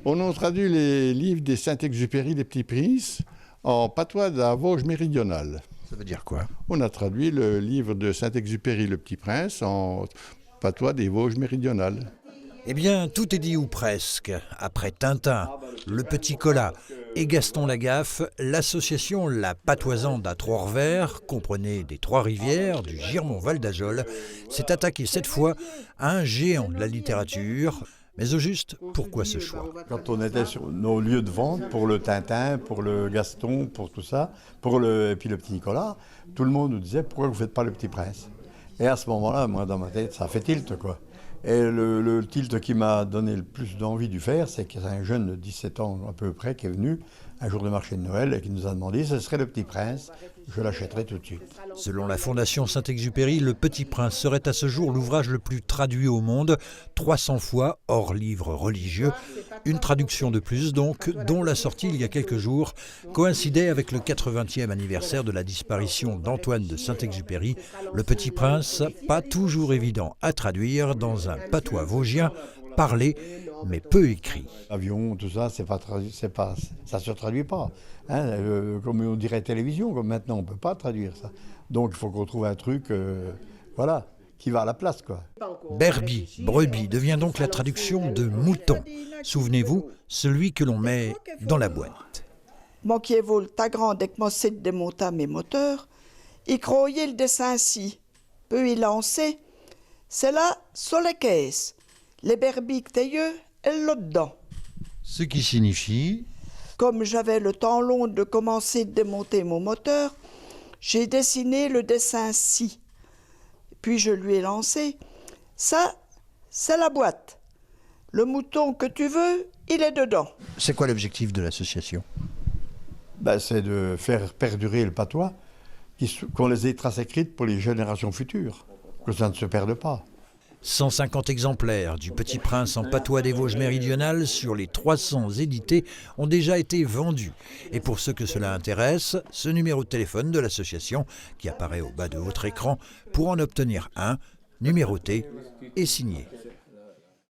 On a traduit les livres des Saint-Exupéry, Les Petits Princes, en patois de la Vosges méridionale. Ça veut dire quoi? On a traduit le livre de Saint-Exupéry, Le Petit Prince, en patois des Vosges méridionales. Eh bien, tout est dit ou presque. Après Tintin, Le Petit Colas et Gaston Lagaffe, l'association La Patoisande à Trois-Revers, comprenez des Trois-Rivières, du Girmont-Val d'Ajol, s'est attaquée cette fois à un géant de la littérature. Mais au juste, pourquoi ce choix? Quand on était sur nos lieux de vente pour le Tintin, pour le Gaston, pour tout ça, et puis le Petit Nicolas, tout le monde nous disait pourquoi vous ne faites pas le Petit Prince? Et à ce moment-là, moi dans ma tête, ça fait tilt quoi. Et le tilt qui m'a donné le plus d'envie de faire, c'est qu'il y a un jeune de 17 ans à peu près qui est venu un jour de marché de Noël et qui nous a demandé si ce serait le Petit Prince. Je l'achèterai tout de suite. Selon la Fondation Saint-Exupéry, Le Petit Prince serait à ce jour l'ouvrage le plus traduit au monde, 300 fois, hors livre religieux. Une traduction de plus donc, dont la sortie il y a quelques jours coïncidait avec le 80e anniversaire de la disparition d'Antoine de Saint-Exupéry. Le Petit Prince, pas toujours évident à traduire dans un patois vosgien, parlé mais peu écrit. Avion, tout ça, ça se traduit pas. Hein, comme on dirait télévision, comme maintenant, on ne peut pas traduire ça. Donc il faut qu'on trouve un truc, voilà, qui va à la place, quoi. Berbi, brebis, devient donc la traduction de mouton. Souvenez-vous, celui que l'on met dans la boîte. Moi qui ai volé ta grande et que moi c'est de monter mes moteurs, il croyait le dessin-ci, peu il lancé, c'est là, sur la caisse. Les berbis que t'es yeux, elle l'a dedans. Ce qui signifie... Comme j'avais le temps long de commencer de démonter mon moteur, j'ai dessiné le dessin-ci. Puis je lui ai lancé. Ça, c'est la boîte. Le mouton que tu veux, il est dedans. C'est quoi l'objectif de l'association? C'est de faire perdurer le patois, qu'on les ait traces écrites pour les générations futures, que ça ne se perde pas. 150 exemplaires du Petit Prince en patois des Vosges méridionales sur les 300 édités ont déjà été vendus. Et pour ceux que cela intéresse, ce numéro de téléphone de l'association qui apparaît au bas de votre écran pour en obtenir un, numéroté et signé.